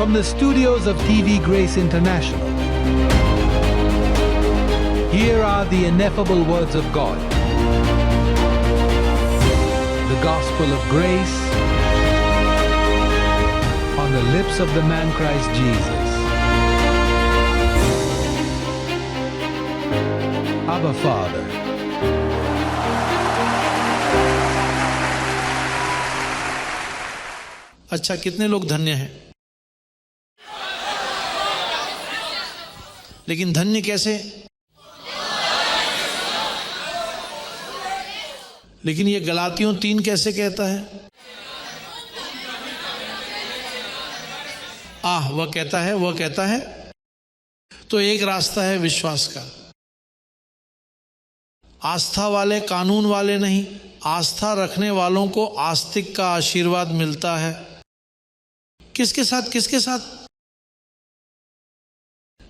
From the studios of TV Grace International, here are the ineffable words of God. The gospel of grace on the lips of the man Christ Jesus. Abba Father. अच्छा, कितने लोग धन्य हैं? लेकिन धन्य कैसे? लेकिन ये गलातियों 3 कैसे कहता है? वह कहता है। तो एक रास्ता है विश्वास का। आस्था वाले कानून वाले नहीं, आस्था रखने वालों को आस्तिक का आशीर्वाद मिलता है। किसके साथ?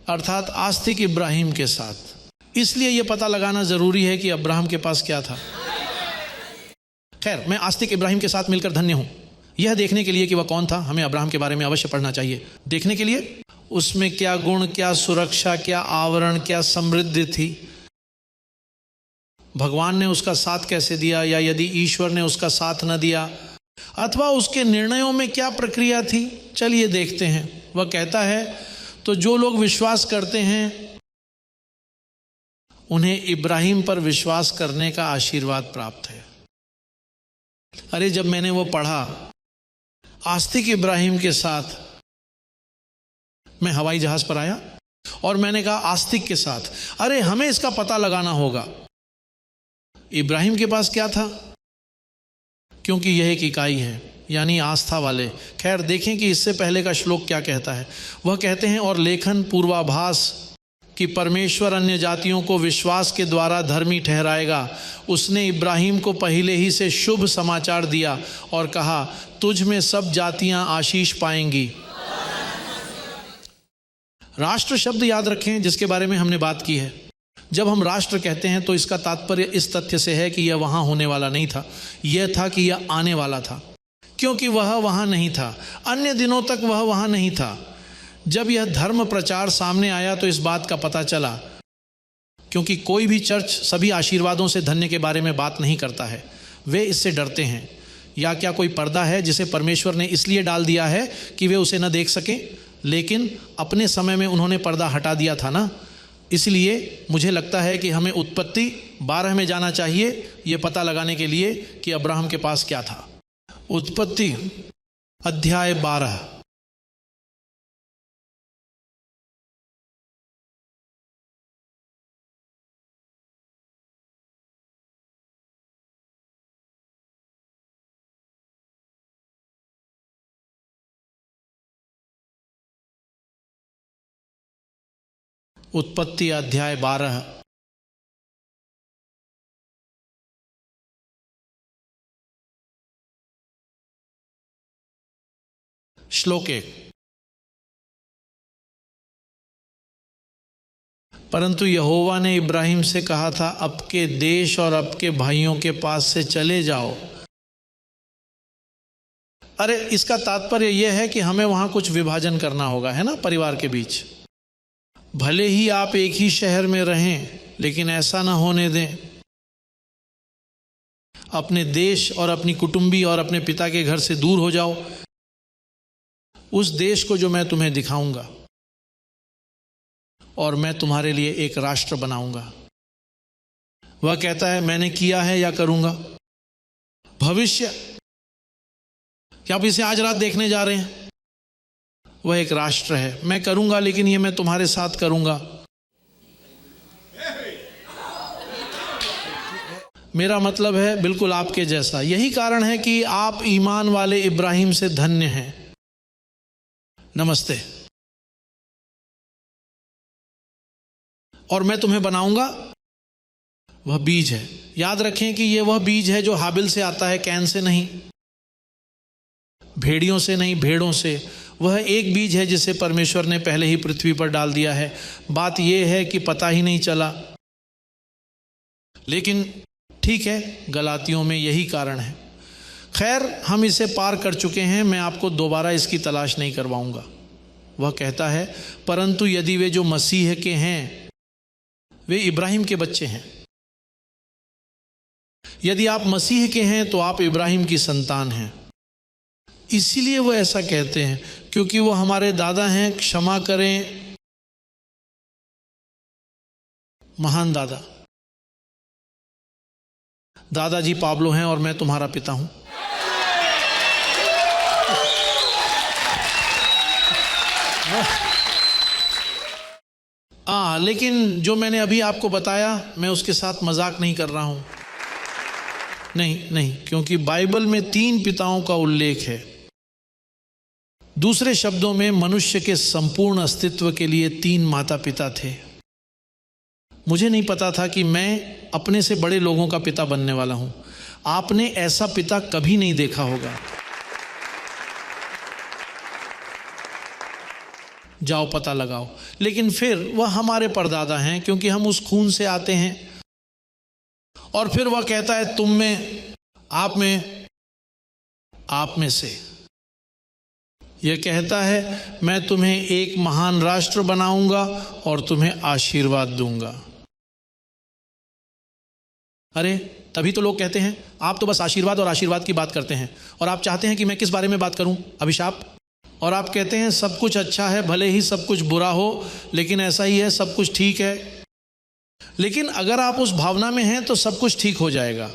अर्थात आस्तिक इब्राहिम के साथ। इसलिए यह पता लगाना जरूरी है कि अब्राहम के पास क्या था। खैर, मैं आस्तिक इब्राहिम के साथ मिलकर धन्य हूं, यह देखने के लिए कि वह कौन था। हमें अब्राहम के बारे में अवश्य पढ़ना चाहिए, देखने के लिए उसमें क्या गुण, क्या सुरक्षा, क्या आवरण, क्या समृद्धि थी। भगवान ने उसका साथ कैसे दिया, या यदि ईश्वर ने उसका साथ न दिया, अथवा उसके निर्णयों में क्या प्रक्रिया थी। चलिए देखते हैं। वह कहता है, तो जो लोग विश्वास करते हैं उन्हें इब्राहिम पर विश्वास करने का आशीर्वाद प्राप्त है। अरे, जब मैंने वो पढ़ा आस्तिक इब्राहिम के साथ, मैं हवाई जहाज पर आया और मैंने कहा आस्तिक के साथ, अरे हमें इसका पता लगाना होगा इब्राहिम के पास क्या था, क्योंकि यह एक इकाई है, यानी आस्था वाले। खैर, देखें कि इससे पहले का श्लोक क्या कहता है। वह कहते हैं, और लेखन पूर्वाभास कि परमेश्वर अन्य जातियों को विश्वास के द्वारा धर्मी ठहराएगा, उसने इब्राहिम को पहले ही से शुभ समाचार दिया और कहा, तुझ में सब जातियां आशीष पाएंगी। राष्ट्र शब्द याद रखें, जिसके बारे में हमने बात की है। जब हम राष्ट्र कहते हैं तो इसका तात्पर्य इस तथ्य से है कि यह वहां होने वाला नहीं था, यह था कि यह आने वाला था, क्योंकि वह वहां नहीं था। अन्य दिनों तक वह वहां नहीं था। जब यह धर्म प्रचार सामने आया तो इस बात का पता चला, क्योंकि कोई भी चर्च सभी आशीर्वादों से धन्य के बारे में बात नहीं करता है, वे इससे डरते हैं। या क्या कोई पर्दा है जिसे परमेश्वर ने इसलिए डाल दिया है कि वे उसे न देख सकें? लेकिन अपने समय में उन्होंने पर्दा हटा दिया था ना। इसलिए मुझे लगता है कि हमें उत्पत्ति 12 में जाना चाहिए, ये पता लगाने के लिए कि अब्राहम के पास क्या था। उत्पत्ति अध्याय 12। उत्पत्ति अध्याय 12। श्लोक 1। परंतु यहोवा ने इब्राहिम से कहा था, आपके देश और आपके भाइयों के पास से चले जाओ। अरे, इसका तात्पर्य यह है कि हमें वहां कुछ विभाजन करना होगा, है ना, परिवार के बीच। भले ही आप एक ही शहर में रहें, लेकिन ऐसा ना होने दें। अपने देश और अपनी कुटुंबी और अपने पिता के घर से दूर हो जाओ, उस देश को जो मैं तुम्हें दिखाऊंगा, और मैं तुम्हारे लिए एक राष्ट्र बनाऊंगा। वह कहता है, मैंने किया है या करूंगा। भविष्य, क्या आप इसे आज रात देखने जा रहे हैं? वह एक राष्ट्र है। मैं करूंगा, लेकिन ये मैं तुम्हारे साथ करूंगा। मेरा मतलब है बिल्कुल आपके जैसा। यही कारण है कि आप ईमान वाले इब्राहिम से धन्य हैं। नमस्ते। और मैं तुम्हें बनाऊंगा, वह बीज है। याद रखें कि यह वह बीज है जो हाबिल से आता है, कैन से नहीं, भेड़ियों से नहीं, भेड़ों से। वह एक बीज है जिसे परमेश्वर ने पहले ही पृथ्वी पर डाल दिया है। बात यह है कि पता ही नहीं चला, लेकिन ठीक है, गलातियों में यही कारण है। खैर, हम इसे पार कर चुके हैं, मैं आपको दोबारा इसकी तलाश नहीं करवाऊंगा। वह कहता है, परंतु यदि वे जो मसीह के हैं वे इब्राहिम के बच्चे हैं। यदि आप मसीह के हैं तो आप इब्राहिम की संतान हैं। इसीलिए वो ऐसा कहते हैं क्योंकि वो हमारे दादा हैं, क्षमा करें महान दादा। दादाजी पाब्लो हैं और मैं तुम्हारा पिता हूं। लेकिन जो मैंने अभी आपको बताया मैं उसके साथ मजाक नहीं कर रहा हूं। नहीं, क्योंकि बाइबल में 3 पिताओं का उल्लेख है। दूसरे शब्दों में मनुष्य के संपूर्ण अस्तित्व के लिए 3 माता पिता थे। मुझे नहीं पता था कि मैं अपने से बड़े लोगों का पिता बनने वाला हूं। आपने ऐसा पिता कभी नहीं देखा होगा। जाओ पता लगाओ। लेकिन फिर वह हमारे परदादा हैं क्योंकि हम उस खून से आते हैं। और फिर वह कहता है तुम में, आप में से। यह कहता है मैं तुम्हें एक महान राष्ट्र बनाऊंगा और तुम्हें आशीर्वाद दूंगा। अरे तभी तो लोग कहते हैं आप तो बस आशीर्वाद और आशीर्वाद की बात करते हैं, और आप चाहते हैं कि मैं किस बारे में बात करूं? अभिशाप। और आप कहते हैं सब कुछ अच्छा है, भले ही सब कुछ बुरा हो, लेकिन ऐसा ही है, सब कुछ ठीक है। लेकिन अगर आप उस भावना में हैं तो सब कुछ ठीक हो जाएगा।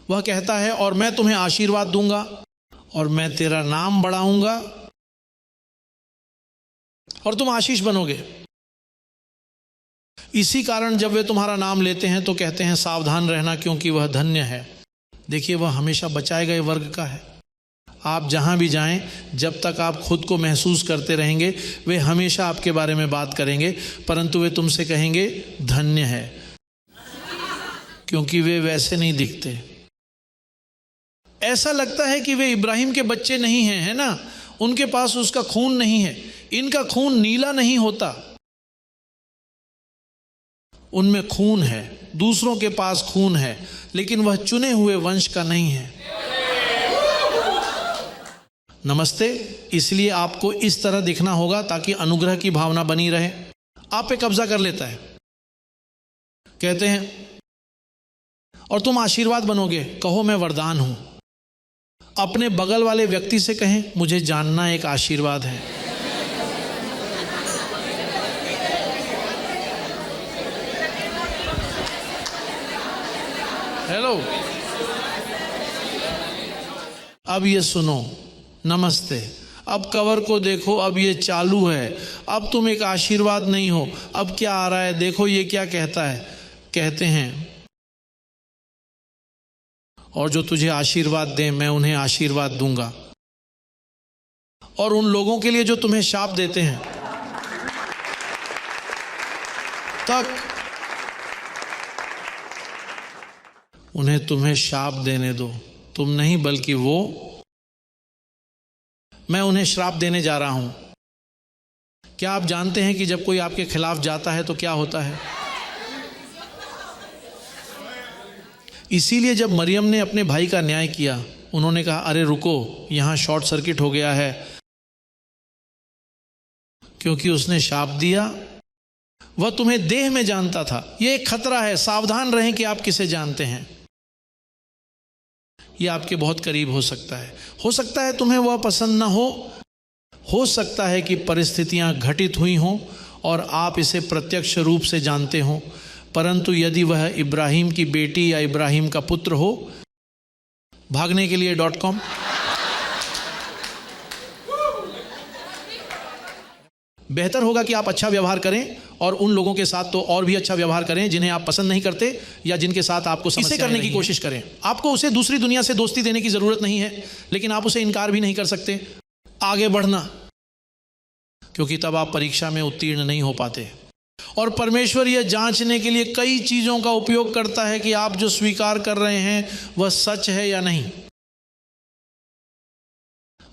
वह कहता है और मैं तुम्हें आशीर्वाद दूंगा और मैं तेरा नाम बढ़ाऊंगा और तुम आशीष बनोगे। इसी कारण जब वे तुम्हारा नाम लेते हैं तो कहते हैं सावधान रहना क्योंकि वह धन्य है। देखिए, वह हमेशा बचाए गए वर्ग का है। आप जहां भी जाएं, जब तक आप खुद को महसूस करते रहेंगे वे हमेशा आपके बारे में बात करेंगे, परंतु वे तुमसे कहेंगे धन्य है, क्योंकि वे वैसे नहीं दिखते। ऐसा लगता है कि वे इब्राहिम के बच्चे नहीं हैं, है ना? उनके पास उसका खून नहीं है। इनका खून नीला नहीं होता, उनमें खून है। दूसरों के पास खून है, लेकिन वह चुने हुए वंश का नहीं है। नमस्ते। इसलिए आपको इस तरह दिखना होगा ताकि अनुग्रह की भावना बनी रहे। आप पे कब्जा कर लेता है। कहते हैं और तुम आशीर्वाद बनोगे, कहो मैं वरदान हूं। अपने बगल वाले व्यक्ति से कहें मुझे जानना एक आशीर्वाद है। हेलो, अब ये सुनो। नमस्ते। अब कवर को देखो, अब ये चालू है। अब तुम एक आशीर्वाद नहीं हो। अब क्या आ रहा है देखो, ये क्या कहता है। कहते हैं और जो तुझे आशीर्वाद दें मैं उन्हें आशीर्वाद दूंगा, और उन लोगों के लिए जो तुम्हें शाप देते हैं तक उन्हें तुम्हें शाप देने दो। तुम नहीं बल्कि वो। मैं उन्हें श्राप देने जा रहा हूं। क्या आप जानते हैं कि जब कोई आपके खिलाफ जाता है तो क्या होता है? इसीलिए जब मरियम ने अपने भाई का न्याय किया, उन्होंने कहा अरे रुको, यहां शॉर्ट सर्किट हो गया है, क्योंकि उसने शाप दिया। वह तुम्हें देह में जानता था। यह एक खतरा है। सावधान रहें कि आप किसे जानते हैं। यह आपके बहुत करीब हो सकता है। हो सकता है तुम्हें वह पसंद ना हो सकता है कि परिस्थितियां घटित हुई हों और आप इसे प्रत्यक्ष रूप से जानते हो, परंतु यदि वह इब्राहिम की बेटी या इब्राहिम का पुत्र हो, भागने के लिए .com, बेहतर होगा कि आप अच्छा व्यवहार करें और उन लोगों के साथ तो और भी अच्छा व्यवहार करें जिन्हें आप पसंद नहीं करते या जिनके साथ आपको समस्या करने की कोशिश करें। आपको उसे दूसरी दुनिया से दोस्ती देने की जरूरत नहीं है, लेकिन आप उसे इनकार भी नहीं कर सकते आगे बढ़ना, क्योंकि तब आप परीक्षा में उत्तीर्ण नहीं हो पाते। और परमेश्वर यह जांचने के लिए कई चीजों का उपयोग करता है कि आप जो स्वीकार कर रहे हैं वह सच है या नहीं।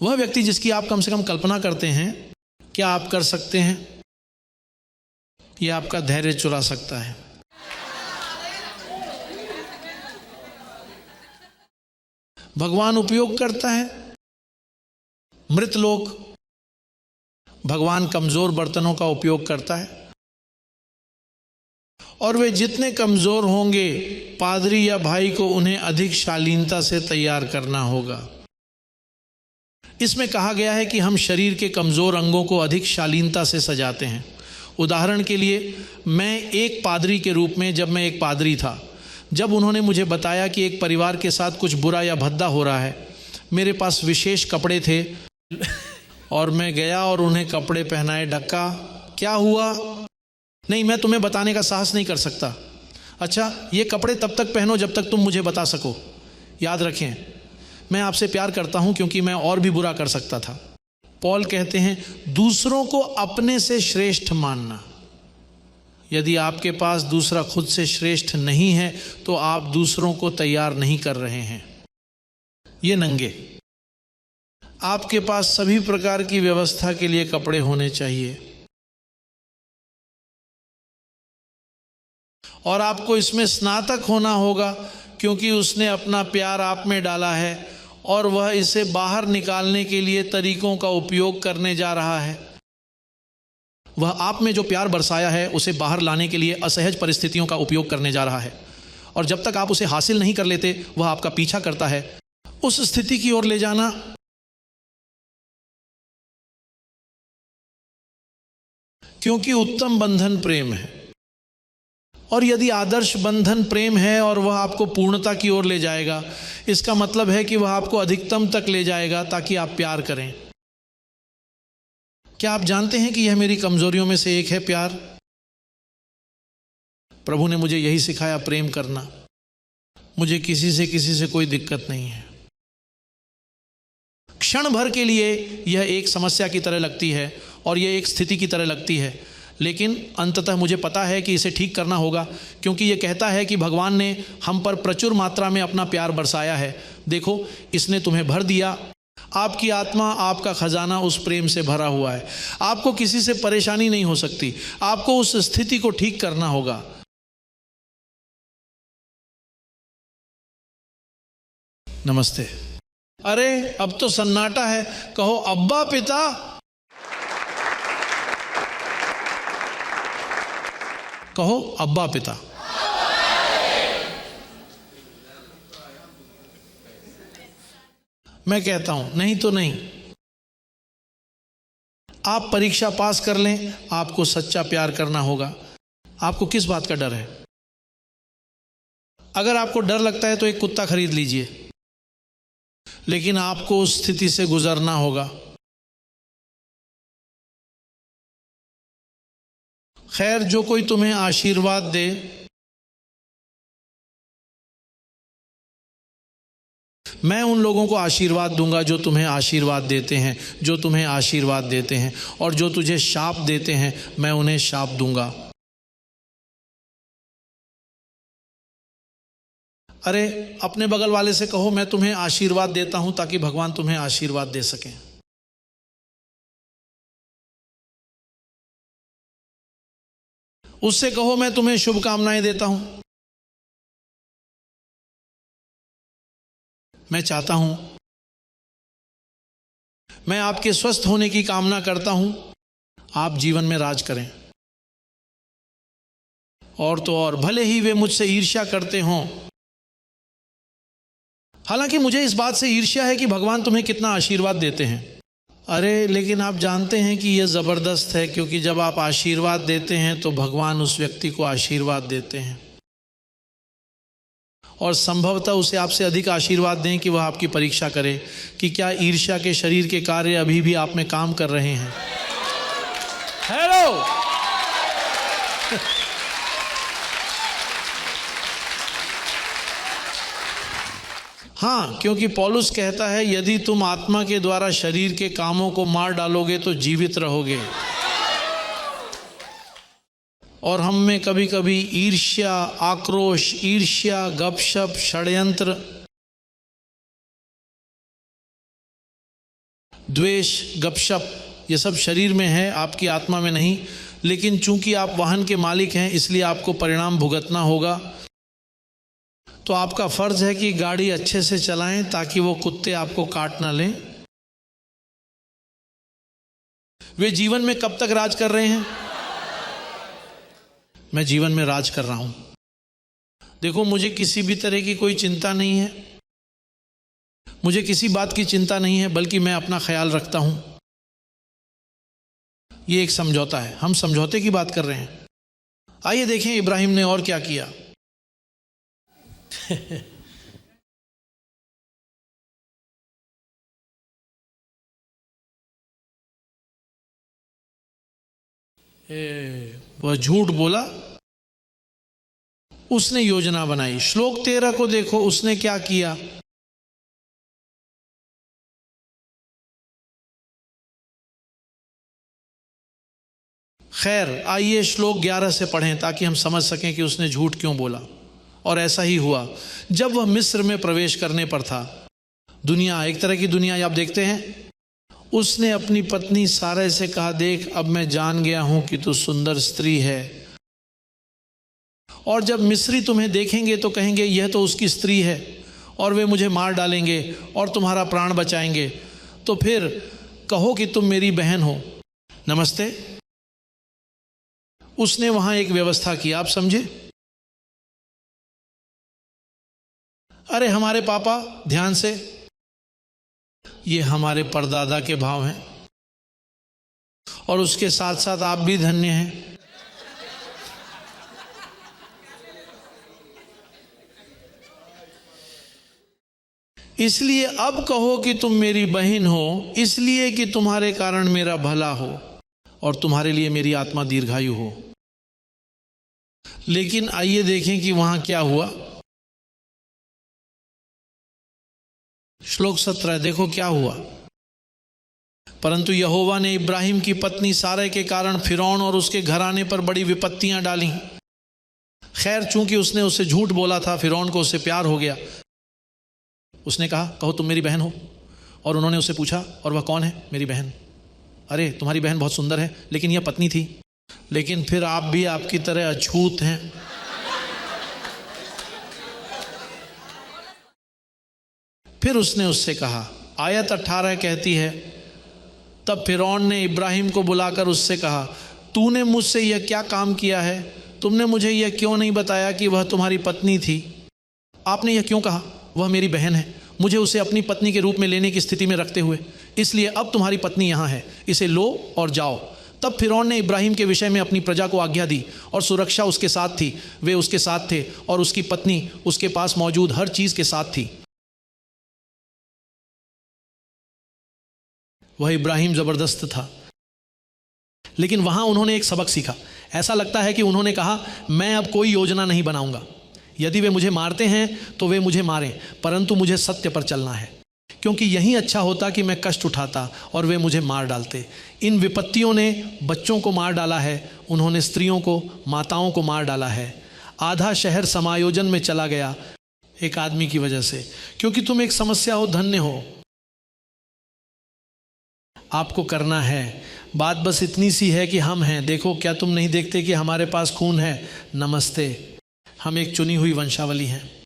वह व्यक्ति जिसकी आप कम से कम कल्पना करते हैं, क्या आप कर सकते हैं? यह आपका धैर्य चुरा सकता है। भगवान उपयोग करता है मृत लोग भगवान कमज़ोर बर्तनों का उपयोग करता है, और वे जितने कमज़ोर होंगे पादरी या भाई को उन्हें अधिक शालीनता से तैयार करना होगा। इसमें कहा गया है कि हम शरीर के कमज़ोर अंगों को अधिक शालीनता से सजाते हैं। उदाहरण के लिए, मैं एक पादरी के रूप में, जब मैं एक पादरी था, जब उन्होंने मुझे बताया कि एक परिवार के साथ कुछ बुरा या भद्दा हो रहा है, मेरे पास विशेष कपड़े थे और मैं गया और उन्हें कपड़े पहनाए। ढक्का, क्या हुआ? नहीं, मैं तुम्हें बताने का साहस नहीं कर सकता। अच्छा, ये कपड़े तब तक पहनो जब तक तुम मुझे बता सको। याद रखें, मैं आपसे प्यार करता हूं क्योंकि मैं और भी बुरा कर सकता था। पॉल कहते हैं, दूसरों को अपने से श्रेष्ठ मानना। यदि आपके पास दूसरा खुद से श्रेष्ठ नहीं है तो आप दूसरों को तैयार नहीं कर रहे हैं। ये नंगे, आपके पास सभी प्रकार की व्यवस्था के लिए कपड़े होने चाहिए, और आपको इसमें स्नातक होना होगा क्योंकि उसने अपना प्यार आप में डाला है और वह इसे बाहर निकालने के लिए तरीकों का उपयोग करने जा रहा है। वह आप में जो प्यार बरसाया है उसे बाहर लाने के लिए असहज परिस्थितियों का उपयोग करने जा रहा है, और जब तक आप उसे हासिल नहीं कर लेते वह आपका पीछा करता है उस स्थिति की ओर ले जाना। क्योंकि उत्तम बंधन प्रेम है, और यदि आदर्श बंधन प्रेम है और वह आपको पूर्णता की ओर ले जाएगा, इसका मतलब है कि वह आपको अधिकतम तक ले जाएगा ताकि आप प्यार करें। क्या आप जानते हैं कि यह मेरी कमजोरियों में से एक है, प्यार? प्रभु ने मुझे यही सिखाया, प्रेम करना। मुझे किसी से कोई दिक्कत नहीं है। क्षण भर के लिए यह एक समस्या की तरह लगती है और यह एक स्थिति की तरह लगती है, लेकिन अंततः मुझे पता है कि इसे ठीक करना होगा, क्योंकि यह कहता है कि भगवान ने हम पर प्रचुर मात्रा में अपना प्यार बरसाया है। देखो, इसने तुम्हें भर दिया। आपकी आत्मा, आपका खजाना उस प्रेम से भरा हुआ है। आपको किसी से परेशानी नहीं हो सकती। आपको उस स्थिति को ठीक करना होगा। नमस्ते। अरे अब तो सन्नाटा है, कहो अब्बा पिता। कहो अब्बा पिता। मैं कहता हूं नहीं तो नहीं। आप परीक्षा पास कर लें, आपको सच्चा प्यार करना होगा। आपको किस बात का डर है? अगर आपको डर लगता है तो एक कुत्ता खरीद लीजिए, लेकिन आपको उस स्थिति से गुजरना होगा। खैर, जो कोई तुम्हें आशीर्वाद दे, मैं उन लोगों को आशीर्वाद दूंगा जो तुम्हें आशीर्वाद देते हैं, जो तुम्हें आशीर्वाद देते हैं, और जो तुझे शाप देते हैं मैं उन्हें शाप दूंगा। अरे अपने बगल वाले से कहो, मैं तुम्हें आशीर्वाद देता हूं ताकि भगवान तुम्हें आशीर्वाद दे सके। उससे कहो, मैं तुम्हें शुभकामनाएं देता हूं। मैं चाहता हूं, मैं आपके स्वस्थ होने की कामना करता हूं। आप जीवन में राज करें, और तो और भले ही वे मुझसे ईर्ष्या करते हों। हालांकि मुझे इस बात से ईर्ष्या है कि भगवान तुम्हें कितना आशीर्वाद देते हैं। अरे लेकिन आप जानते हैं कि यह ज़बरदस्त है, क्योंकि जब आप आशीर्वाद देते हैं तो भगवान उस व्यक्ति को आशीर्वाद देते हैं, और संभवतः उसे आपसे अधिक आशीर्वाद दें कि वह आपकी परीक्षा करे कि क्या ईर्ष्या के शरीर के कार्य अभी भी आप में काम कर रहे हैं। हेलो हाँ, क्योंकि पौलुस कहता है, यदि तुम आत्मा के द्वारा शरीर के कामों को मार डालोगे तो जीवित रहोगे। और हम में कभी कभी ईर्ष्या, आक्रोश, ईर्ष्या, गपशप, षड्यंत्र, द्वेष, गपशप, ये सब शरीर में है, आपकी आत्मा में नहीं। लेकिन चूंकि आप वाहन के मालिक हैं, इसलिए आपको परिणाम भुगतना होगा। तो आपका फर्ज है कि गाड़ी अच्छे से चलाएं ताकि वो कुत्ते आपको काट ना लें। वे जीवन में कब तक राज कर रहे हैं? मैं जीवन में राज कर रहा हूं। देखो, मुझे किसी भी तरह की कोई चिंता नहीं है, मुझे किसी बात की चिंता नहीं है, बल्कि मैं अपना ख्याल रखता हूं। ये एक समझौता है, हम समझौते की बात कर रहे हैं। आइए देखें इब्राहिम ने और क्या किया। वह झूठ बोला, उसने योजना बनाई। श्लोक 13 को देखो, उसने क्या किया। खैर, आइए श्लोक 11 से पढ़ें ताकि हम समझ सकें कि उसने झूठ क्यों बोला। और ऐसा ही हुआ, जब वह मिस्र में प्रवेश करने पर था। दुनिया, एक तरह की दुनिया आप देखते हैं। उसने अपनी पत्नी सारे से कहा, देख, अब मैं जान गया हूं कि तू सुंदर स्त्री है, और जब मिस्री तुम्हें देखेंगे तो कहेंगे यह तो उसकी स्त्री है, और वे मुझे मार डालेंगे और तुम्हारा प्राण बचाएंगे। तो फिर कहो कि तुम मेरी बहन हो। नमस्ते। उसने वहां एक व्यवस्था की, आप समझे। अरे हमारे पापा, ध्यान से, ये हमारे परदादा के भाव हैं, और उसके साथ साथ आप भी धन्य हैं। इसलिए अब कहो कि तुम मेरी बहन हो, इसलिए कि तुम्हारे कारण मेरा भला हो और तुम्हारे लिए मेरी आत्मा दीर्घायु हो। लेकिन आइए देखें कि वहां क्या हुआ। श्लोक 17 देखो क्या हुआ। परंतु यहोवा ने इब्राहिम की पत्नी सारे के कारण फिरौन और उसके घराने पर बड़ी विपत्तियां डाली। खैर, चूंकि उसने उससे झूठ बोला था, फिरौन को उससे प्यार हो गया। उसने कहा, कहो तुम मेरी बहन हो। और उन्होंने उससे पूछा, और वह कौन है? मेरी बहन। अरे तुम्हारी बहन बहुत सुंदर है, लेकिन यह पत्नी थी। लेकिन फिर आप भी आपकी तरह अछूत हैं। फिर उसने उससे कहा, आयत 18 कहती है, तब फिरौन ने इब्राहिम को बुलाकर उससे कहा, तूने मुझसे यह क्या काम किया है? तुमने मुझे यह क्यों नहीं बताया कि वह तुम्हारी पत्नी थी? आपने यह क्यों कहा, वह मेरी बहन है, मुझे उसे अपनी पत्नी के रूप में लेने की स्थिति में रखते हुए? इसलिए अब तुम्हारी पत्नी यहाँ है, इसे लो और जाओ। तब फिरौन ने इब्राहिम के विषय में अपनी प्रजा को आज्ञा दी, और सुरक्षा उसके साथ थी। वे उसके साथ थे, और उसकी पत्नी उसके पास मौजूद हर चीज के साथ थी। वह इब्राहिम जबरदस्त था। लेकिन वहां उन्होंने एक सबक सीखा। ऐसा लगता है कि उन्होंने कहा, मैं अब कोई योजना नहीं बनाऊंगा। यदि वे मुझे मारते हैं तो वे मुझे मारें, परंतु मुझे सत्य पर चलना है, क्योंकि यही अच्छा होता कि मैं कष्ट उठाता और वे मुझे मार डालते। इन विपत्तियों ने बच्चों को मार डाला है, उन्होंने स्त्रियों को, माताओं को मार डाला है। आधा शहर समायोजन में चला गया एक आदमी की वजह से। क्योंकि तुम एक समस्या हो, धन्य हो, आपको करना है। बात बस इतनी सी है कि हम हैं। देखो, क्या तुम नहीं देखते कि हमारे पास खून है? नमस्ते। हम एक चुनी हुई वंशावली हैं।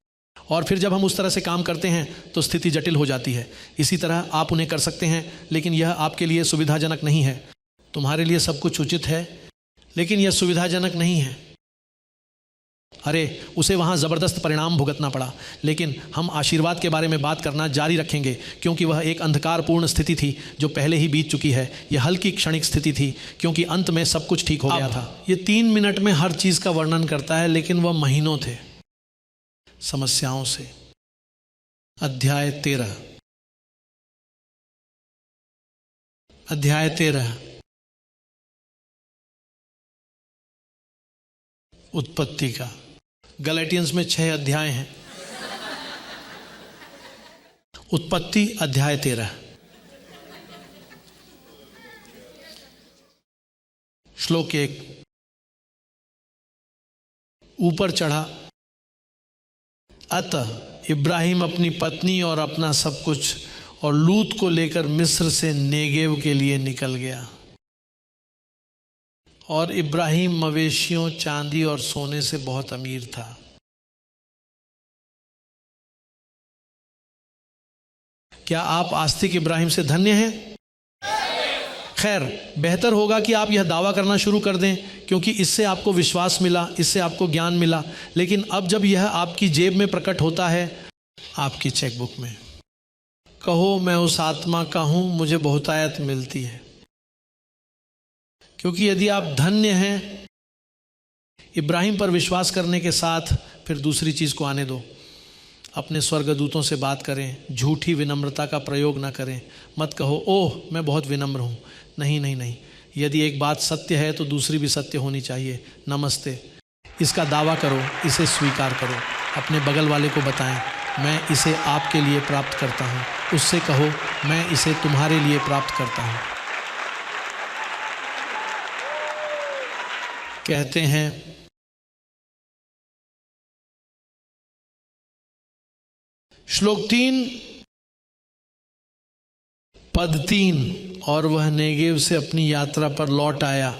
और फिर जब हम उस तरह से काम करते हैं तो स्थिति जटिल हो जाती है। इसी तरह आप उन्हें कर सकते हैं, लेकिन यह आपके लिए सुविधाजनक नहीं है। तुम्हारे लिए सब कुछ उचित है, लेकिन यह सुविधाजनक नहीं है। अरे, उसे वहाँ ज़बरदस्त परिणाम भुगतना पड़ा। लेकिन हम आशीर्वाद के बारे में बात करना जारी रखेंगे, क्योंकि वह एक अंधकारपूर्ण स्थिति थी जो पहले ही बीत चुकी है। यह हल्की क्षणिक स्थिति थी, क्योंकि अंत में सब कुछ ठीक हो गया था। ये 3 मिनट में हर चीज़ का वर्णन करता है, लेकिन वह महीनों थे समस्याओं से। अध्याय 13 उत्पत्ति का। गलाटियंस में 6 अध्याय हैं। उत्पत्ति अध्याय 13 श्लोक 1। ऊपर चढ़ा। अतः इब्राहिम अपनी पत्नी और अपना सब कुछ और लूत को लेकर मिस्र से नेगेव के लिए निकल गया। और इब्राहिम मवेशियों, चांदी और सोने से बहुत अमीर था। क्या आप आस्तिक इब्राहिम से धन्य हैं? खैर, बेहतर होगा कि आप यह दावा करना शुरू कर दें, क्योंकि इससे आपको विश्वास मिला, इससे आपको ज्ञान मिला। लेकिन अब जब यह आपकी जेब में प्रकट होता है, आपकी चेकबुक में, कहो मैं उस आत्मा का हूं, मुझे बहुतायत मिलती है। क्योंकि यदि आप धन्य हैं इब्राहिम पर विश्वास करने के साथ, फिर दूसरी चीज़ को आने दो। अपने स्वर्गदूतों से बात करें, झूठी विनम्रता का प्रयोग ना करें। मत कहो ओह मैं बहुत विनम्र हूँ। नहीं नहीं नहीं, यदि एक बात सत्य है तो दूसरी भी सत्य होनी चाहिए। नमस्ते, इसका दावा करो, इसे स्वीकार करो। अपने बगल वाले को बताएं मैं इसे आपके लिए प्राप्त करता हूँ। उससे कहो मैं इसे तुम्हारे लिए प्राप्त करता हूँ। कहते हैं श्लोक 3 पद 3, और वह नेगेव से अपनी यात्रा पर लौट आया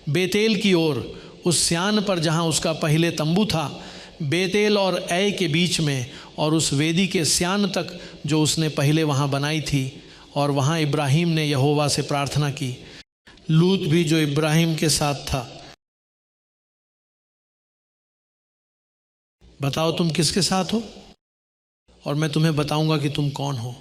बेतेल की ओर, उस स्यान पर जहां उसका पहले तंबू था, बेतेल और ऐ के बीच में, और उस वेदी के स्यान तक जो उसने पहले वहां बनाई थी। और वहां इब्राहिम ने यहोवा से प्रार्थना की। लूत भी जो इब्राहिम के साथ था। बताओ तुम किसके साथ हो, और मैं तुम्हें बताऊंगा कि तुम कौन हो।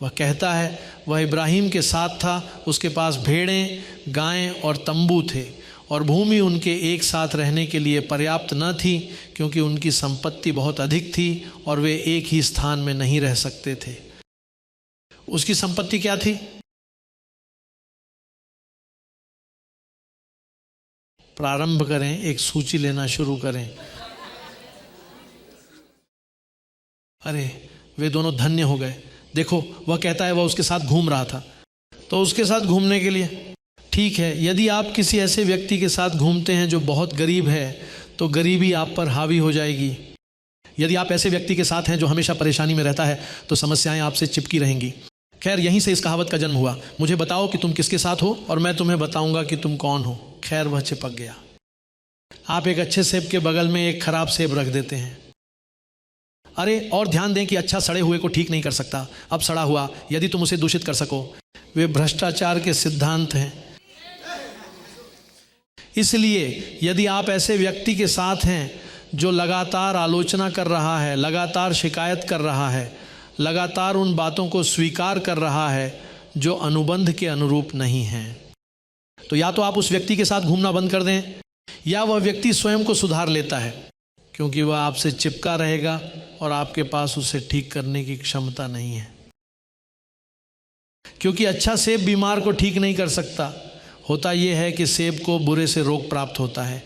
वह कहता है वह इब्राहिम के साथ था, उसके पास भेड़ें, गायें और तंबू थे, और भूमि उनके एक साथ रहने के लिए पर्याप्त न थी, क्योंकि उनकी संपत्ति बहुत अधिक थी और वे एक ही स्थान में नहीं रह सकते थे। उसकी संपत्ति क्या थी? प्रारंभ करें, एक सूची लेना शुरू करें। अरे वे दोनों धन्य हो गए। देखो, वह कहता है वह उसके साथ घूम रहा था, तो उसके साथ घूमने के लिए ठीक है। यदि आप किसी ऐसे व्यक्ति के साथ घूमते हैं जो बहुत गरीब है, तो गरीबी आप पर हावी हो जाएगी। यदि आप ऐसे व्यक्ति के साथ हैं जो हमेशा परेशानी में रहता है, तो समस्याएं आपसे चिपकी रहेंगी। खैर, यहीं से इस कहावत का जन्म हुआ, मुझे बताओ कि तुम किसके साथ हो और मैं तुम्हें बताऊंगा कि तुम कौन हो। खैर, वह चिपक गया। आप एक अच्छे सेब के बगल में एक खराब सेब रख देते हैं। अरे और ध्यान दें कि अच्छा सड़े हुए को ठीक नहीं कर सकता, अब सड़ा हुआ यदि तुम उसे दूषित कर सको। वे भ्रष्टाचार के सिद्धांत हैं। इसलिए यदि आप ऐसे व्यक्ति के साथ हैं जो लगातार आलोचना कर रहा है, लगातार शिकायत कर रहा है, लगातार उन बातों को स्वीकार कर रहा है जो अनुबंध के अनुरूप नहीं हैं, तो या तो आप उस व्यक्ति के साथ घूमना बंद कर दें, या वह व्यक्ति स्वयं को सुधार लेता है, क्योंकि वह आपसे चिपका रहेगा और आपके पास उसे ठीक करने की क्षमता नहीं है। क्योंकि अच्छा सेब बीमार को ठीक नहीं कर सकता। होता यह है कि सेब को बुरे से रोग प्राप्त होता है।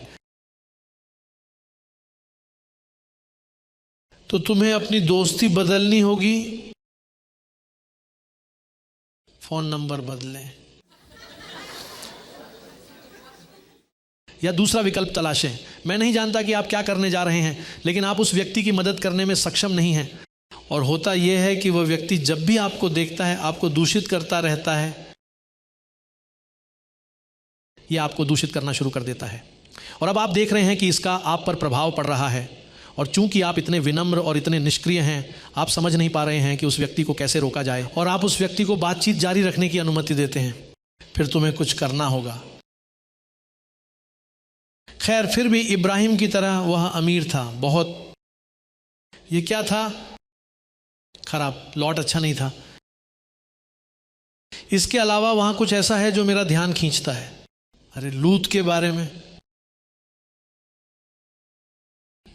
तो तुम्हें अपनी दोस्ती बदलनी होगी, फोन नंबर बदलें, या दूसरा विकल्प तलाशें। मैं नहीं जानता कि आप क्या करने जा रहे हैं, लेकिन आप उस व्यक्ति की मदद करने में सक्षम नहीं हैं। और होता यह है कि वह व्यक्ति जब भी आपको देखता है, आपको दूषित करता रहता है, यह आपको दूषित करना शुरू कर देता है। और अब आप देख रहे हैं कि इसका आप पर प्रभाव पड़ रहा है। और चूंकि आप इतने विनम्र और इतने निष्क्रिय हैं, आप समझ नहीं पा रहे हैं कि उस व्यक्ति को कैसे रोका जाए, और आप उस व्यक्ति को बातचीत जारी रखने की अनुमति देते हैं। फिर तुम्हें कुछ करना होगा। खैर, फिर भी इब्राहिम की तरह वह अमीर था बहुत। ये क्या था? खराब लॉट अच्छा नहीं था। इसके अलावा वहां कुछ ऐसा है जो मेरा ध्यान खींचता है। अरे लूत के बारे में,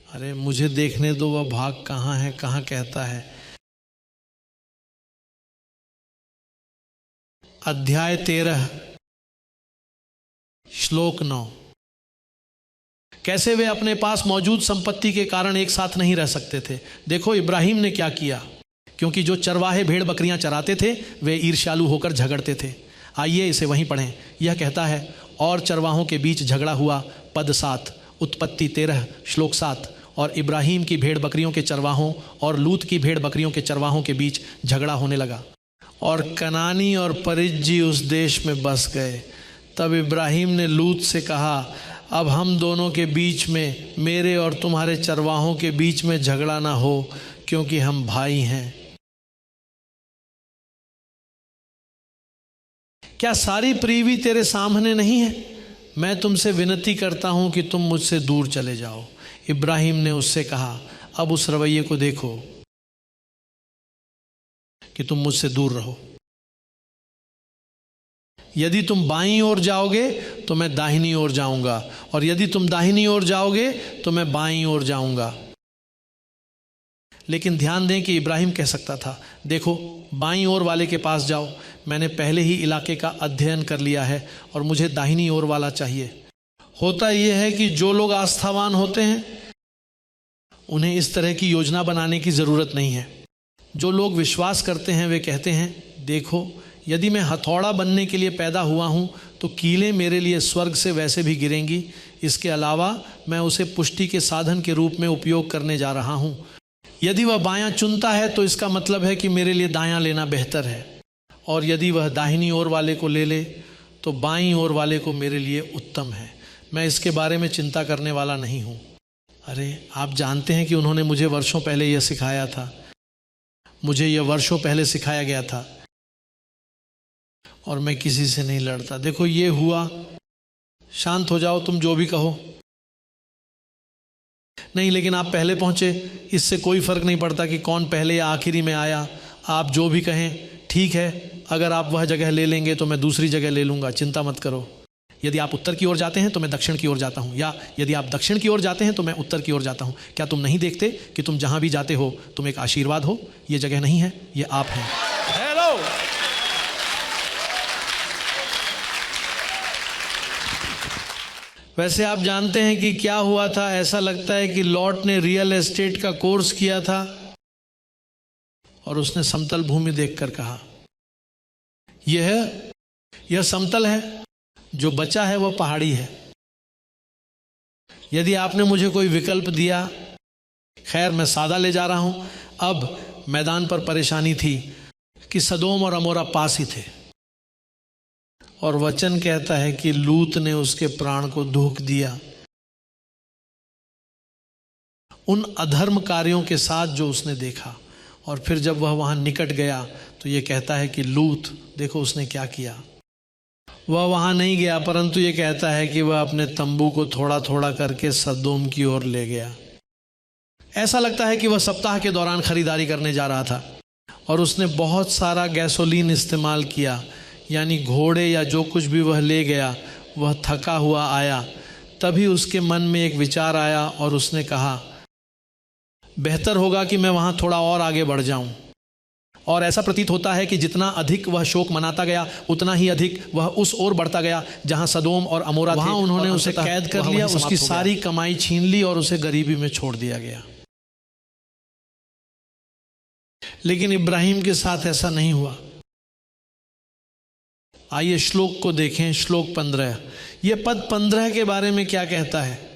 अरे मुझे देखने दो वह भाग कहां है, कहां कहता है। अध्याय 13 श्लोक 9। कैसे वे अपने पास मौजूद संपत्ति के कारण एक साथ नहीं रह सकते थे। देखो इब्राहिम ने क्या किया, क्योंकि जो चरवाहे भेड़ बकरियां चराते थे वे ईर्ष्यालु होकर झगड़ते थे। आइए इसे वहीं पढ़ें। यह कहता है, और चरवाहों के बीच झगड़ा हुआ, पद 7, उत्पत्ति 13 श्लोक 7। और इब्राहिम की भेड़ बकरियों के चरवाहों और लूत की भेड़ बकरियों के चरवाहों के बीच झगड़ा होने लगा, और कनानी और परिज्जी उस देश में बस गए। तब इब्राहिम ने लूत से कहा, अब हम दोनों के बीच में, मेरे और तुम्हारे चरवाहों के बीच में झगड़ा ना हो, क्योंकि हम भाई हैं। क्या सारी पृथ्वी तेरे सामने नहीं है? मैं तुमसे विनती करता हूं कि तुम मुझसे दूर चले जाओ। इब्राहिम ने उससे कहा, अब उस रवैये को देखो कि तुम मुझसे दूर रहो। यदि तुम बाईं ओर जाओगे तो मैं दाहिनी ओर जाऊंगा, और यदि तुम दाहिनी ओर जाओगे तो मैं बाईं ओर जाऊंगा। लेकिन ध्यान दें कि इब्राहिम कह सकता था, देखो बाईं ओर वाले के पास जाओ, मैंने पहले ही इलाके का अध्ययन कर लिया है और मुझे दाहिनी ओर वाला चाहिए। होता यह है कि जो लोग आस्थावान होते हैं उन्हें इस तरह की योजना बनाने की ज़रूरत नहीं है। जो लोग विश्वास करते हैं वे कहते हैं, देखो यदि मैं हथौड़ा बनने के लिए पैदा हुआ हूँ तो कीलें मेरे लिए स्वर्ग से वैसे भी गिरेंगी। इसके अलावा मैं उसे पुष्टि के साधन के रूप में उपयोग करने जा रहा हूँ। यदि वह बायां चुनता है तो इसका मतलब है कि मेरे लिए दायां लेना बेहतर है, और यदि वह दाहिनी ओर वाले को ले ले तो बाईं ओर वाले को मेरे लिए उत्तम है। मैं इसके बारे में चिंता करने वाला नहीं हूँ। अरे आप जानते हैं कि उन्होंने मुझे वर्षों पहले यह सिखाया था, मुझे यह वर्षों पहले सिखाया गया था और मैं किसी से नहीं लड़ता। देखो ये हुआ, शांत हो जाओ, तुम जो भी कहो। नहीं, लेकिन आप पहले पहुंचे, इससे कोई फर्क नहीं पड़ता कि कौन पहले या आखिरी में आया। आप जो भी कहें ठीक है, अगर आप वह जगह ले लेंगे तो मैं दूसरी जगह ले लूँगा, चिंता मत करो। यदि आप उत्तर की ओर जाते हैं तो मैं दक्षिण की ओर जाता हूँ, या यदि आप दक्षिण की ओर जाते हैं तो मैं उत्तर की ओर जाता हूँ। क्या तुम नहीं देखते कि तुम जहाँ भी जाते हो तुम एक आशीर्वाद हो? ये जगह नहीं है, ये आप हैं। हेलो, वैसे आप जानते हैं कि क्या हुआ था? ऐसा लगता है कि लॉट ने रियल एस्टेट का कोर्स किया था और उसने समतल भूमि देखकर कहा, यह समतल है, जो बचा है वह पहाड़ी है। यदि आपने मुझे कोई विकल्प दिया, खैर मैं सादा ले जा रहा हूं। अब मैदान पर परेशानी थी कि सदोम और अमोरा पास ही थे, और वचन कहता है कि लूत ने उसके प्राण को धोख दिया उन अधर्म कार्यों के साथ जो उसने देखा। और फिर जब वह वहां निकट गया तो यह कहता है कि लूत, देखो उसने क्या किया। वह वहां नहीं गया, परंतु यह कहता है कि वह अपने तंबू को थोड़ा थोड़ा करके सदोम की ओर ले गया। ऐसा लगता है कि वह सप्ताह के दौरान खरीदारी करने जा रहा था और उसने बहुत सारा गैसोलीन इस्तेमाल किया, यानी घोड़े या जो कुछ भी वह ले गया वह थका हुआ आया। तभी उसके मन में एक विचार आया और उसने कहा, बेहतर होगा कि मैं वहाँ थोड़ा और आगे बढ़ जाऊँ। और ऐसा प्रतीत होता है कि जितना अधिक वह शोक मनाता गया उतना ही अधिक वह उस ओर बढ़ता गया जहाँ सदोम और अमोरा थे। वहाँ उन्होंने उसे कैद कर लिया, उसकी सारी कमाई छीन ली और उसे गरीबी में छोड़ दिया गया। लेकिन इब्राहिम के साथ ऐसा नहीं हुआ। आइए श्लोक को देखें, श्लोक 15। ये पद 15 के बारे में क्या कहता है?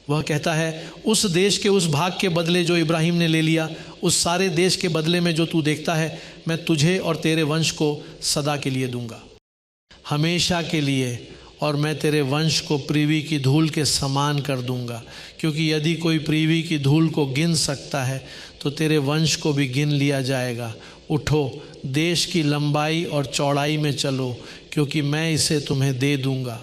वह कहता है, उस देश के उस भाग के बदले जो इब्राहिम ने ले लिया, उस सारे देश के बदले में जो तू देखता है, मैं तुझे और तेरे वंश को सदा के लिए दूंगा, हमेशा के लिए, और मैं तेरे वंश को पृथ्वी की धूल के समान कर दूंगा। क्योंकि यदि कोई पृथ्वी की धूल को गिन सकता है तो तेरे वंश को भी गिन लिया जाएगा। उठो, देश की लंबाई और चौड़ाई में चलो, क्योंकि मैं इसे तुम्हें दे दूंगा।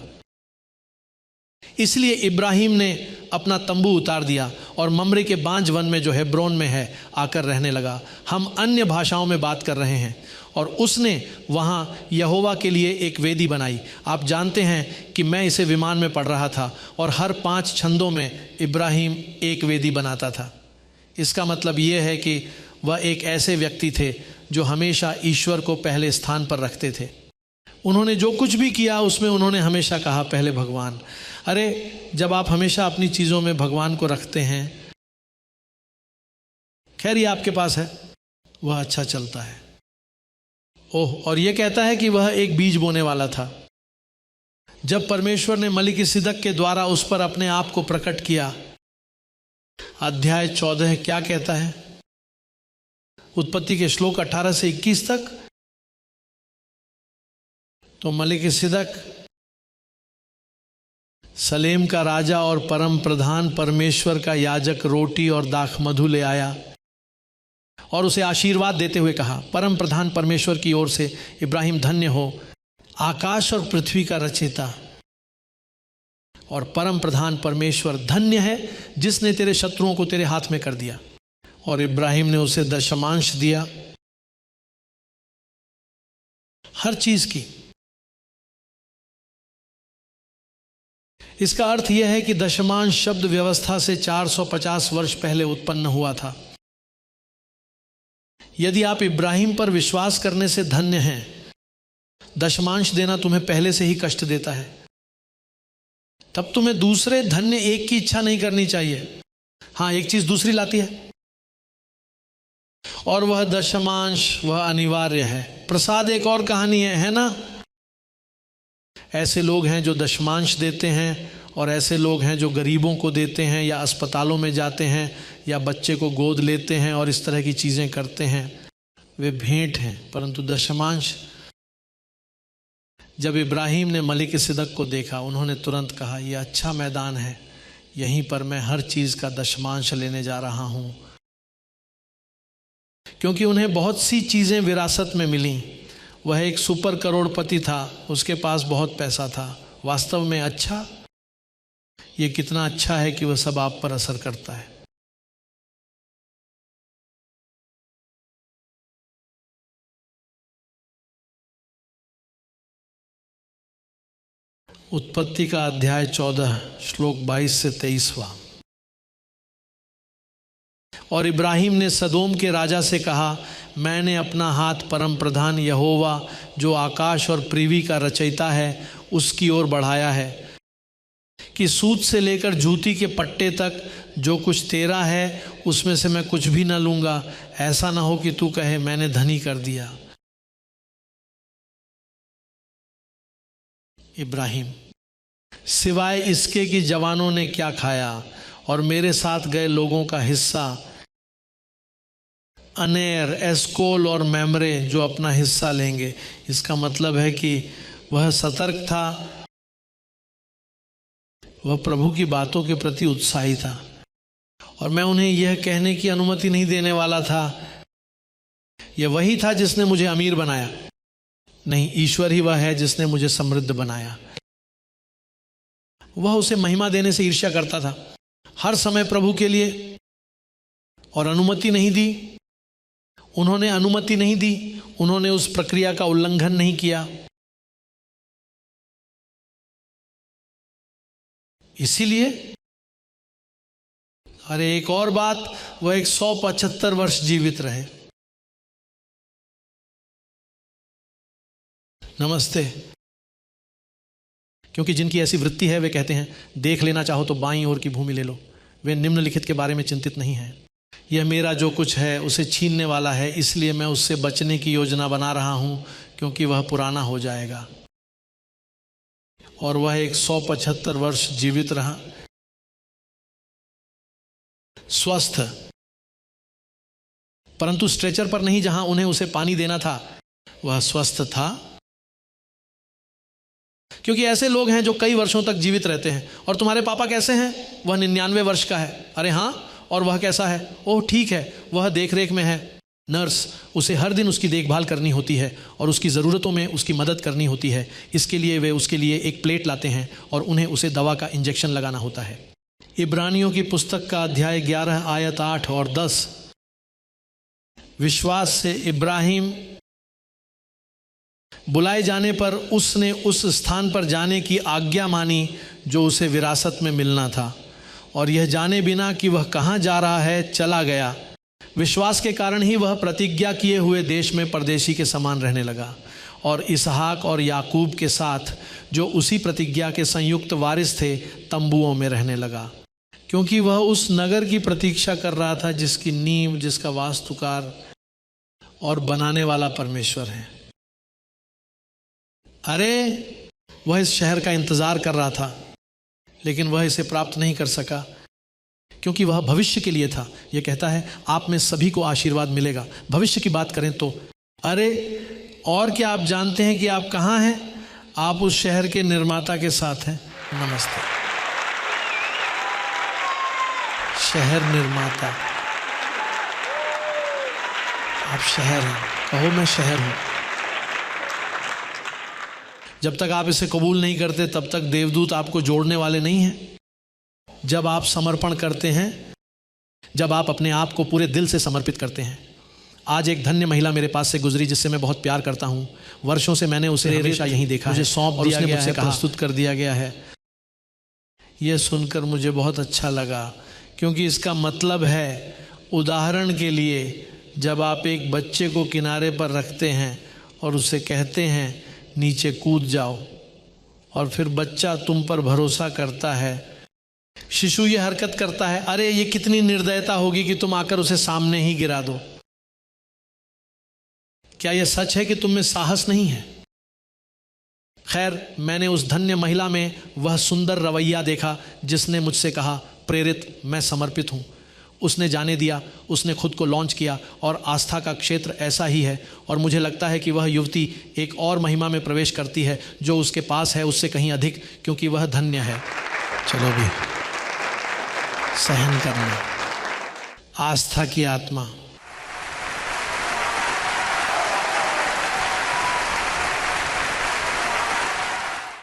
इसलिए इब्राहिम ने अपना तंबू उतार दिया और मम्रे के बांज वन में जो हेब्रोन में है आकर रहने लगा। हम अन्य भाषाओं में बात कर रहे हैं। और उसने वहाँ यहोवा के लिए एक वेदी बनाई। आप जानते हैं कि मैं इसे विमान में पढ़ रहा था और हर 5 छंदों में इब्राहिम एक वेदी बनाता था। इसका मतलब ये है कि वह एक ऐसे व्यक्ति थे जो हमेशा ईश्वर को पहले स्थान पर रखते थे। उन्होंने जो कुछ भी किया उसमें उन्होंने हमेशा कहा, पहले भगवान। अरे जब आप हमेशा अपनी चीज़ों में भगवान को रखते हैं, खैर ये आपके पास है, वह अच्छा चलता है। ओह, और ये कहता है कि वह एक बीज बोने वाला था। जब परमेश्वर ने मलिकिसिदक के द्वारा उस पर अपने आप को प्रकट किया, अध्याय 14 क्या कहता है? उत्पत्ति के श्लोक 18 से 21 तक। तो मलिकिसिदक सलेम का राजा और परम प्रधान परमेश्वर का याजक रोटी और दाखमधु ले आया और उसे आशीर्वाद देते हुए कहा, परम प्रधान परमेश्वर की ओर से इब्राहिम धन्य हो, आकाश और पृथ्वी का रचयिता और परम प्रधान परमेश्वर धन्य है जिसने तेरे शत्रुओं को तेरे हाथ में कर दिया। और इब्राहिम ने उसे दशमांश दिया, हर चीज की। इसका अर्थ यह है कि दशमांश शब्द व्यवस्था से 450 वर्ष पहले उत्पन्न हुआ था। यदि आप इब्राहिम पर विश्वास करने से धन्य हैं, दशमांश देना तुम्हें पहले से ही कष्ट देता है, तब तुम्हें दूसरे धन्य एक की इच्छा नहीं करनी चाहिए। हाँ, एक चीज दूसरी लाती है, और वह दशमांश, वह अनिवार्य है। प्रसाद एक और कहानी है ना। ऐसे लोग हैं जो दशमांश देते हैं, और ऐसे लोग हैं जो गरीबों को देते हैं, या अस्पतालों में जाते हैं, या बच्चे को गोद लेते हैं और इस तरह की चीजें करते हैं। वे भेंट हैं। परंतु दशमांश, जब इब्राहिम ने मलिकिसिदक को देखा, उन्होंने तुरंत कहा, यह अच्छा मैदान है, यहीं पर मैं हर चीज का दशमांश लेने जा रहा हूं। क्योंकि उन्हें बहुत सी चीजें विरासत में मिली। वह एक सुपर करोड़पति था, उसके पास बहुत पैसा था। वास्तव में अच्छा, ये कितना अच्छा है कि वह सब आप पर असर करता है। उत्पत्ति का अध्याय 14 श्लोक 22 से 23वां। और इब्राहिम ने सदोम के राजा से कहा, मैंने अपना हाथ परम प्रधान यहोवा जो आकाश और पृथ्वी का रचयिता है उसकी ओर बढ़ाया है कि सूत से लेकर जूती के पट्टे तक जो कुछ तेरा है उसमें से मैं कुछ भी न लूँगा। ऐसा ना हो कि तू कहे मैंने धनी कर दिया। इब्राहिम, सिवाय इसके कि जवानों ने क्या खाया और मेरे साथ गए लोगों का हिस्सा, अनेर, एस्कोल और मैमरे जो अपना हिस्सा लेंगे। इसका मतलब है कि वह सतर्क था, वह प्रभु की बातों के प्रति उत्साही था। और मैं उन्हें यह कहने की अनुमति नहीं देने वाला था, यह वही था जिसने मुझे अमीर बनाया। नहीं, ईश्वर ही वह है जिसने मुझे समृद्ध बनाया। वह उसे महिमा देने से ईर्ष्या करता था हर समय प्रभु के लिए, और अनुमति नहीं दी। उन्होंने अनुमति नहीं दी, उन्होंने उस प्रक्रिया का उल्लंघन नहीं किया। इसीलिए, अरे एक और बात, वह 175 वर्ष जीवित रहे। नमस्ते। क्योंकि जिनकी ऐसी वृत्ति है वे कहते हैं, देख लेना चाहो तो बाईं ओर की भूमि ले लो। वे निम्नलिखित के बारे में चिंतित नहीं हैं, यह मेरा जो कुछ है उसे छीनने वाला है, इसलिए मैं उससे बचने की योजना बना रहा हूं, क्योंकि वह पुराना हो जाएगा। और वह 175 वर्ष जीवित रहा, स्वस्थ, परंतु स्ट्रेचर पर नहीं जहां उन्हें उसे पानी देना था। वह स्वस्थ था। क्योंकि ऐसे लोग हैं जो कई वर्षों तक जीवित रहते हैं। और तुम्हारे पापा कैसे हैं? वह 99 वर्ष का है। अरे हाँ, और वह कैसा है? ओह ठीक है, वह देख रेख में है, नर्स। उसे हर दिन उसकी देखभाल करनी होती है और उसकी ज़रूरतों में उसकी मदद करनी होती है। इसके लिए वे उसके लिए एक प्लेट लाते हैं और उन्हें उसे दवा का इंजेक्शन लगाना होता है। इब्रानियों की पुस्तक का अध्याय 11 आयत 8 और 10। विश्वास से इब्राहिम बुलाए जाने पर उसने उस स्थान पर जाने की आज्ञा मानी जो उसे विरासत में मिलना था, और यह जाने बिना कि वह कहाँ जा रहा है चला गया। विश्वास के कारण ही वह प्रतिज्ञा किए हुए देश में परदेशी के समान रहने लगा, और इसहाक और याकूब के साथ जो उसी प्रतिज्ञा के संयुक्त वारिस थे तंबुओं में रहने लगा, क्योंकि वह उस नगर की प्रतीक्षा कर रहा था जिसकी नींव, जिसका वास्तुकार और बनाने वाला परमेश्वर है। अरे वह इस शहर का इंतजार कर रहा था, लेकिन वह इसे प्राप्त नहीं कर सका, क्योंकि वह भविष्य के लिए था। यह कहता है आप में सभी को आशीर्वाद मिलेगा। भविष्य की बात करें तो, अरे और क्या आप जानते हैं कि आप कहाँ हैं? आप उस शहर के निर्माता के साथ हैं। नमस्ते। शहर निर्माता, आप शहर हैं, कहो मैं शहर हूं। जब तक आप इसे कबूल नहीं करते तब तक देवदूत आपको जोड़ने वाले नहीं हैं। जब आप समर्पण करते हैं, जब आप अपने आप को पूरे दिल से समर्पित करते हैं। आज एक धन्य महिला मेरे पास से गुजरी जिससे मैं बहुत प्यार करता हूं। वर्षों से मैंने उसे हमेशा यहीं देखा, मुझे सौंप दिया गया है, प्रस्तुत कर दिया गया है। यह सुनकर मुझे बहुत अच्छा लगा, क्योंकि इसका मतलब है, उदाहरण के लिए, जब आप एक बच्चे को किनारे पर रखते हैं और उसे कहते हैं नीचे कूद जाओ, और फिर बच्चा तुम पर भरोसा करता है, शिशु ये हरकत करता है, अरे ये कितनी निर्दयता होगी कि तुम आकर उसे सामने ही गिरा दो। क्या यह सच है कि तुम में साहस नहीं है? खैर, मैंने उस धन्य महिला में वह सुंदर रवैया देखा जिसने मुझसे कहा, प्रेरित, मैं समर्पित हूं। उसने जाने दिया, उसने खुद को लॉन्च किया, और आस्था का क्षेत्र ऐसा ही है। और मुझे लगता है कि वह युवती एक और महिमा में प्रवेश करती है जो उसके पास है उससे कहीं अधिक, क्योंकि वह धन्य है। चलो भी सहन करना, आस्था की आत्मा।